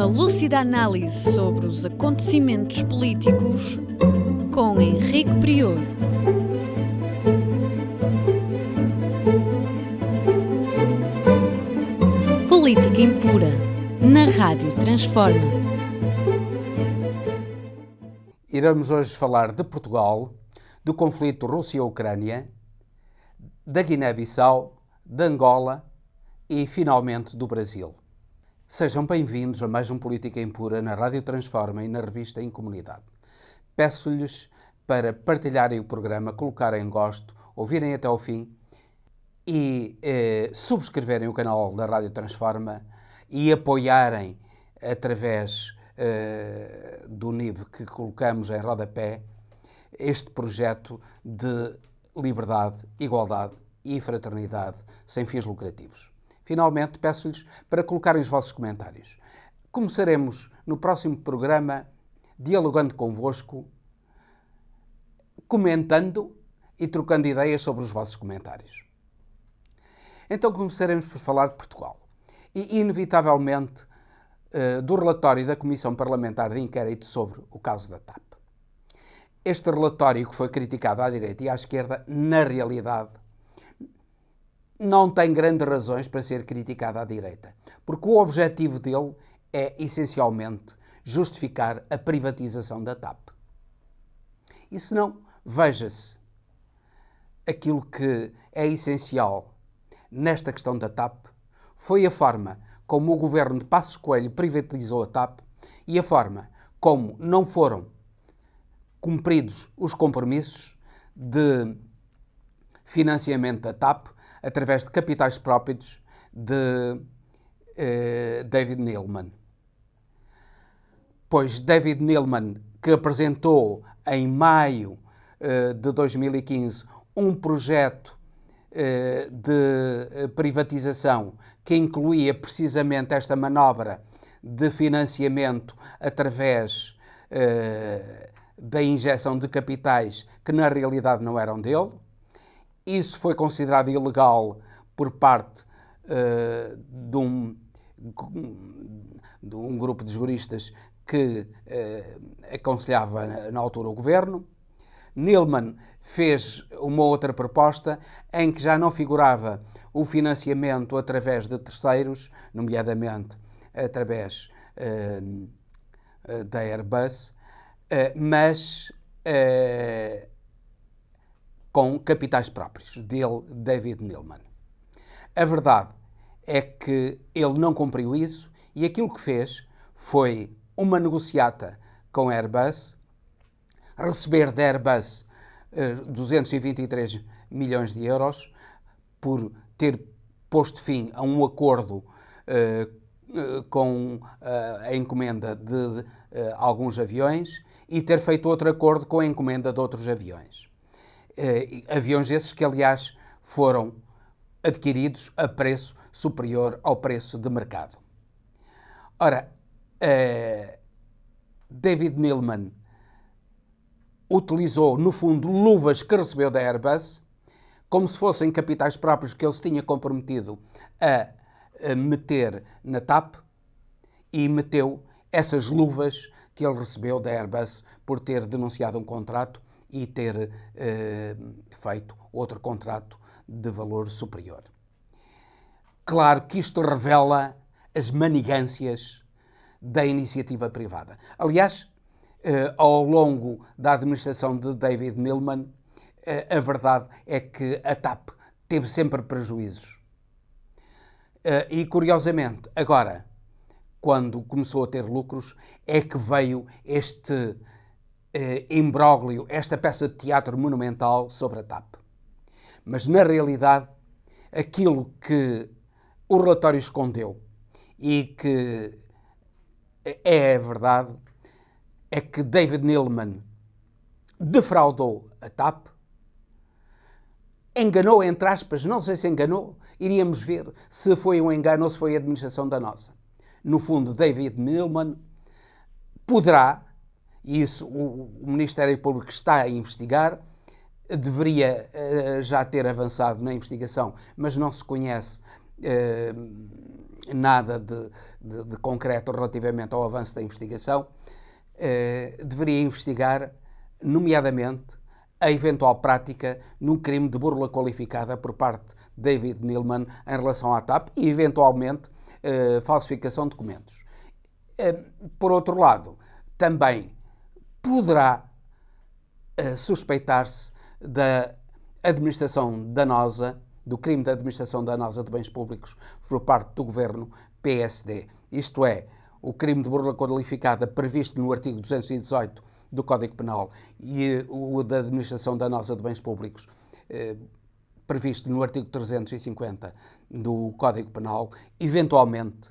Uma lúcida análise sobre os acontecimentos políticos com Henrique Prior. Política impura na Rádio Transforma. Iremos hoje falar de Portugal, do conflito Rússia-Ucrânia, da Guiné-Bissau, de Angola e, finalmente, do Brasil. Sejam bem-vindos a mais um Política Impura na Rádio Transforma e na revista Em Comunidade. Peço-lhes para partilharem o programa, colocarem gosto, ouvirem até ao fim e subscreverem o canal da Rádio Transforma e apoiarem através do NIB que colocamos em rodapé este projeto de liberdade, igualdade e fraternidade sem fins lucrativos. Finalmente, peço-lhes para colocarem os vossos comentários. Começaremos no próximo programa dialogando convosco, comentando e trocando ideias sobre os vossos comentários. Então começaremos por falar de Portugal e, inevitavelmente, do relatório da Comissão Parlamentar de Inquérito sobre o caso da TAP. Este relatório, que foi criticado à direita e à esquerda, na realidade, não tem grandes razões para ser criticado à direita, porque o objetivo dele é, essencialmente, justificar a privatização da TAP. E se não, veja-se aquilo que é essencial nesta questão da TAP foi a forma como o governo de Passos Coelho privatizou a TAP e a forma como não foram cumpridos os compromissos de financiamento da TAP através de capitais próprios de David Neeleman. Pois David Neeleman, que apresentou em maio de 2015 um projeto de privatização que incluía precisamente esta manobra de financiamento através da injeção de capitais que na realidade não eram dele. Isso foi considerado ilegal por parte de um grupo de juristas que aconselhava na altura o governo. Neeleman fez uma outra proposta em que já não figurava o financiamento através de terceiros, nomeadamente através da Airbus, mas com capitais próprios dele, David Neeleman. A verdade é que ele não cumpriu isso e aquilo que fez foi uma negociata com a Airbus, receber da Airbus 223 milhões de euros por ter posto fim a um acordo com a encomenda de alguns aviões e ter feito outro acordo com a encomenda de outros aviões. Aviões esses que, aliás, foram adquiridos a preço superior ao preço de mercado. Ora, David Neeleman utilizou, no fundo, luvas que recebeu da Airbus, como se fossem capitais próprios que ele se tinha comprometido a meter na TAP, e meteu essas luvas que ele recebeu da Airbus por ter denunciado um contrato e ter feito outro contrato de valor superior. Claro que isto revela as manigâncias da iniciativa privada. Aliás, ao longo da administração de David Neeleman, a verdade é que a TAP teve sempre prejuízos. E, curiosamente, agora, quando começou a ter lucros, é que veio este imbróglio, esta peça de teatro monumental sobre a TAP. Mas, na realidade, aquilo que o relatório escondeu e que é a verdade é que David Neeleman defraudou a TAP, enganou, entre aspas, não sei se enganou, iríamos ver se foi um engano ou se foi a administração da nossa. No fundo, David Neeleman poderá, e isso o Ministério Público está a investigar, deveria já ter avançado na investigação, mas não se conhece nada de concreto relativamente ao avanço da investigação, deveria investigar, nomeadamente, a eventual prática num crime de burla qualificada por parte de David Neeleman em relação à TAP e, eventualmente, falsificação de documentos. Por outro lado, também poderá suspeitar-se da administração danosa, do crime de administração danosa de bens públicos por parte do governo PSD. Isto é, o crime de burla qualificada previsto no artigo 218 do Código Penal e o da administração danosa de bens públicos previsto no artigo 350 do Código Penal, eventualmente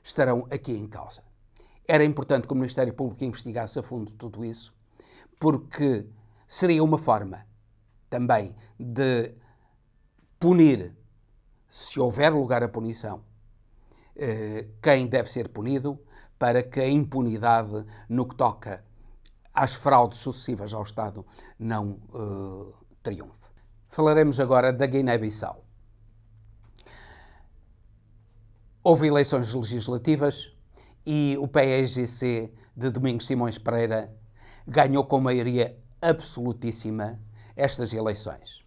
estarão aqui em causa. Era importante que o Ministério Público investigasse a fundo tudo isso, porque seria uma forma também de punir, se houver lugar a punição, quem deve ser punido, para que a impunidade no que toca às fraudes sucessivas ao Estado não triunfe. Falaremos agora da Guiné-Bissau. Houve eleições legislativas e o PAIGC de Domingos Simões Pereira ganhou com maioria absolutíssima estas eleições.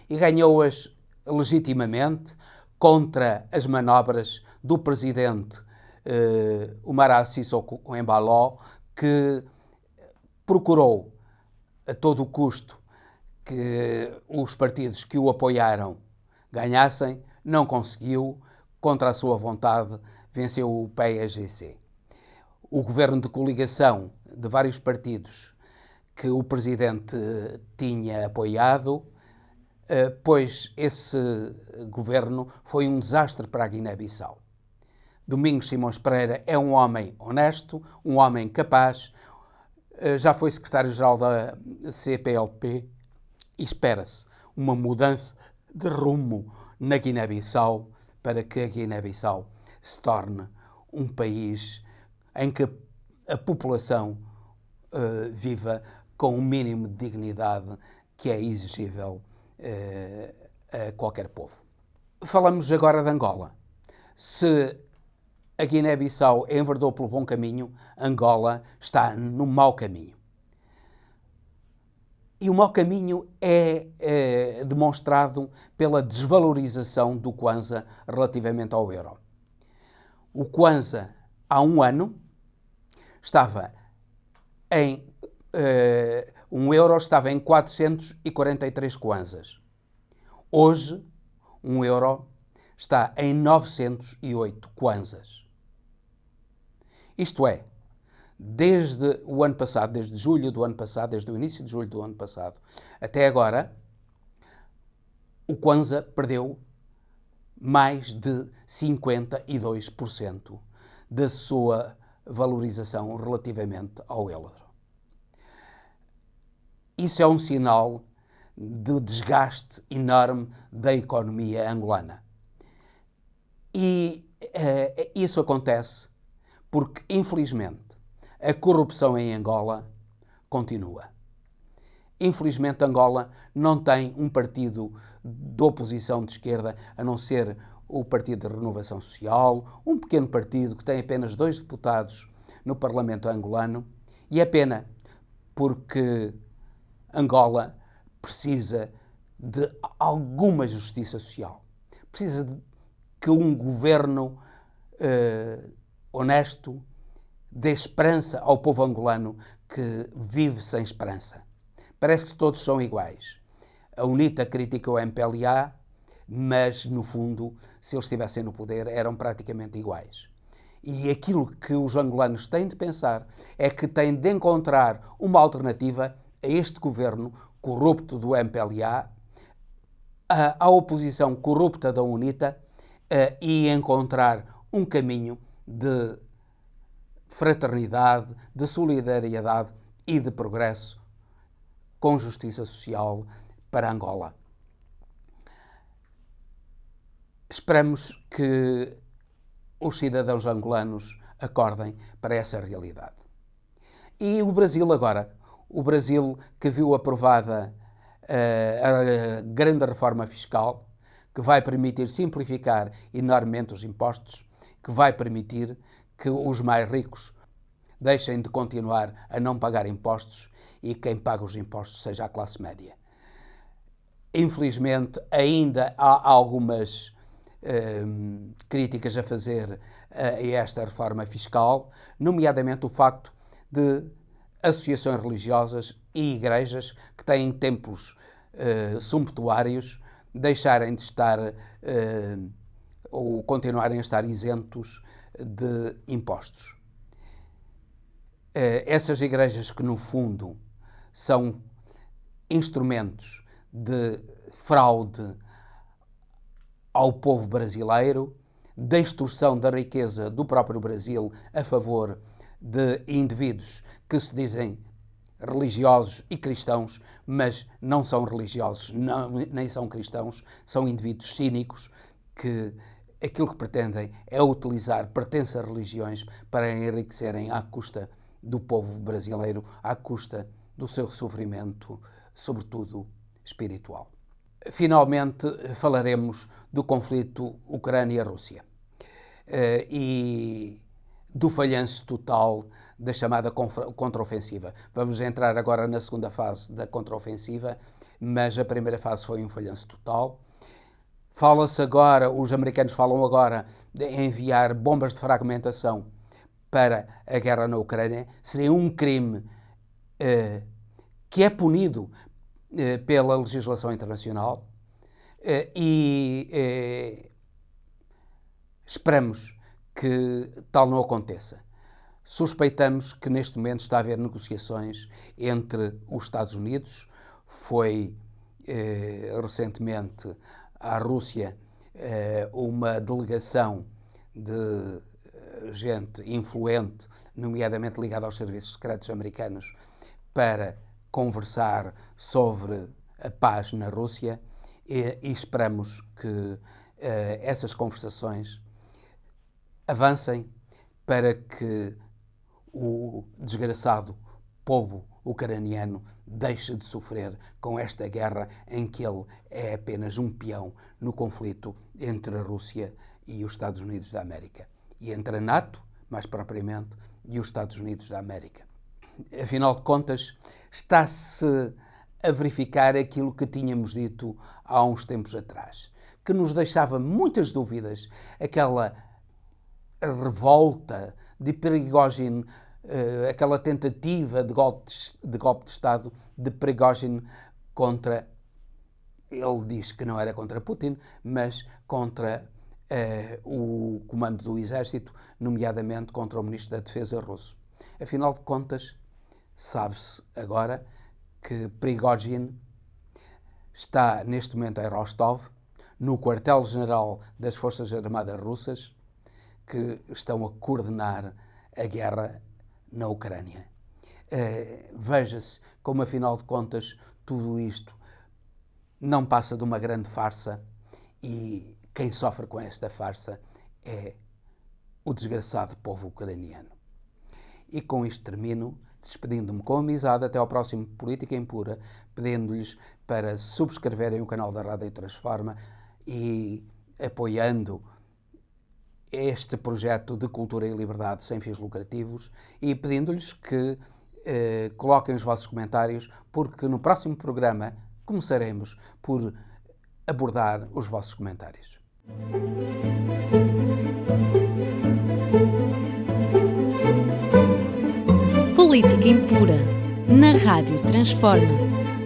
E ganhou-as legitimamente contra as manobras do presidente Umaro Sissoko Embaló, que procurou a todo o custo que os partidos que o apoiaram ganhassem, não conseguiu, contra a sua vontade, venceu o PAIGC. O governo de coligação de vários partidos que o presidente tinha apoiado, pois esse governo foi um desastre para a Guiné-Bissau. Domingos Simões Pereira é um homem honesto, um homem capaz, já foi secretário-geral da CPLP e espera-se uma mudança de rumo na Guiné-Bissau para que a Guiné-Bissau se torne um país em que a população viva com o mínimo de dignidade que é exigível a qualquer povo. Falamos agora de Angola. Se a Guiné-Bissau enverdou pelo bom caminho, Angola está no mau caminho. E o mau caminho é demonstrado pela desvalorização do Kwanza relativamente ao euro. O Kwanza, há um ano, estava em... um euro estava em 443 kwanzas. Hoje, um euro está em 908 kwanzas. Isto é, desde o ano passado, desde julho do ano passado, desde o início de julho do ano passado, até agora, o Kwanza perdeu mais de 52% da sua valorização relativamente ao euro. Isso é um sinal de desgaste enorme da economia angolana. E isso acontece porque, infelizmente, a corrupção em Angola continua. Infelizmente, Angola não tem um partido de oposição de esquerda, a não ser o Partido de Renovação Social, um pequeno partido que tem apenas 2 deputados no Parlamento angolano. E é pena, porque Angola precisa de alguma justiça social. Precisa de que um governo honesto dê esperança ao povo angolano que vive sem esperança. Parece que todos são iguais. A UNITA critica o MPLA, mas, no fundo, se eles estivessem no poder, eram praticamente iguais. E aquilo que os angolanos têm de pensar é que têm de encontrar uma alternativa a este governo corrupto do MPLA, à oposição corrupta da UNITA, e encontrar um caminho de fraternidade, de solidariedade e de progresso com justiça social para Angola. Esperamos que os cidadãos angolanos acordem para essa realidade. E o Brasil agora, o Brasil que viu aprovada a grande reforma fiscal, que vai permitir simplificar enormemente os impostos, que vai permitir que os mais ricos deixem de continuar a não pagar impostos e quem paga os impostos seja a classe média. Infelizmente, ainda há algumas críticas a fazer a esta reforma fiscal, nomeadamente o facto de associações religiosas e igrejas que têm templos sumptuários deixarem de estar ou continuarem a estar isentos de impostos. Essas igrejas que, no fundo, são instrumentos de fraude ao povo brasileiro, da extorsão da riqueza do próprio Brasil a favor de indivíduos que se dizem religiosos e cristãos, mas não são religiosos, nem são cristãos, são indivíduos cínicos que aquilo que pretendem é utilizar pertences a religiões para enriquecerem à custa do povo brasileiro, à custa do seu sofrimento, sobretudo espiritual. Finalmente, falaremos do conflito Ucrânia-Rússia e do falhanço total da chamada contraofensiva. Vamos entrar agora na segunda fase da contraofensiva, mas a primeira fase foi um falhanço total. Fala-se agora, os americanos falam agora de enviar bombas de fragmentação para a guerra na Ucrânia. Seria um crime que é punido pela legislação internacional e esperamos que tal não aconteça. Suspeitamos que neste momento está a haver negociações entre os Estados Unidos. Foi recentemente à Rússia uma delegação de gente influente, nomeadamente ligada aos serviços secretos americanos, para conversar sobre a paz na Rússia e esperamos que essas conversações avancem para que o desgraçado povo ucraniano deixe de sofrer com esta guerra em que ele é apenas um peão no conflito entre a Rússia e os Estados Unidos da América. E entre a NATO, mais propriamente, e os Estados Unidos da América. Afinal de contas, está-se a verificar aquilo que tínhamos dito há uns tempos atrás, que nos deixava muitas dúvidas, aquela revolta de Prigozhin, aquela tentativa de golpe de Estado de Prigozhin contra, ele diz que não era contra Putin, mas contra o comando do exército, nomeadamente contra o ministro da Defesa russo. Afinal de contas, sabe-se agora que Prigozhin está neste momento em Rostov, no quartel-general das Forças Armadas Russas, que estão a coordenar a guerra na Ucrânia. Veja-se como, afinal de contas, tudo isto não passa de uma grande farsa e quem sofre com esta farsa é o desgraçado povo ucraniano. E com isto termino, despedindo-me com amizade até ao próximo Política Impura, pedindo-lhes para subscreverem o canal da Rádio Transforma e apoiando este projeto de cultura e liberdade sem fins lucrativos e pedindo-lhes que coloquem os vossos comentários, porque no próximo programa começaremos por abordar os vossos comentários. Política Impura, na Rádio Transforma.